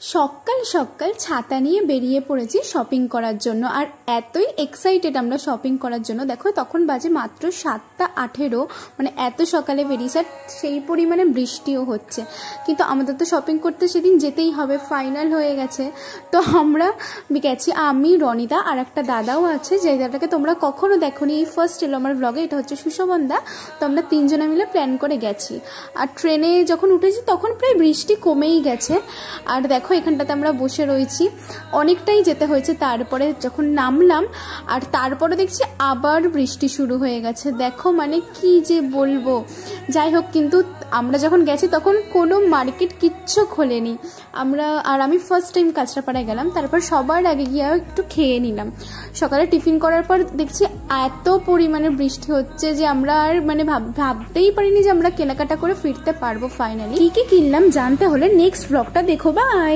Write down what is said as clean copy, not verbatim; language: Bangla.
সকাল সকাল ছাতা নিয়ে বেরিয়ে পড়েছি শপিং করার জন্য। আর এতই এক্সাইটেড আমরা শপিং করার জন্য, দেখো তখন বাজে মাত্র 7:18, মানে এত সকালে বেরিয়েছি আর সেই পরিমাণে বৃষ্টিও হচ্ছে। কিন্তু আমাদের তো শপিং করতে সেদিন যেতেই হবে, ফাইনাল হয়ে গেছে। তো আমরা গেছি, আমি, রনিদা আর একটা দাদাও আছে, যে দাদাটাকে তোমরা কখনো দেখোনি, এই ফার্স্ট এলো আমার ব্লগে। এটা হচ্ছে সুশোভন দা। তো আমরা তিনজনে মিলে প্ল্যান করে গেছি। আর ট্রেনে যখন উঠেছি তখন প্রায় বৃষ্টি কমেই গেছে। আর দেখো এখানটাতে আমরা বসে রয়েছি, অনেকটাই যেতে হয়েছে। তারপরে যখন নামলাম আর তারপরে দেখছি আবার বৃষ্টি শুরু হয়ে গেছে। দেখো মানে কি যে বলবো। যাই হোক, কিন্তু আমরা যখন গেছি তখন কোনো মার্কেট কিচ্ছু খোলেনি। আমি ফার্স্ট টাইম কাঁচরাপাড়ায় গেলাম, তারপর সবার আগে গিয়ে একটু খেয়ে নিলাম। সকালে টিফিন করার পর দেখছি এত পরিমাণে বৃষ্টি হচ্ছে যে আমরা আর মানে ভাবতেই পারিনি যে আমরা কেনাকাটা করে ফিরতে পারবো। ফাইনালি কি কি কিনলাম জানতে হলে নেক্সট ব্লগটা দেখো। বাই।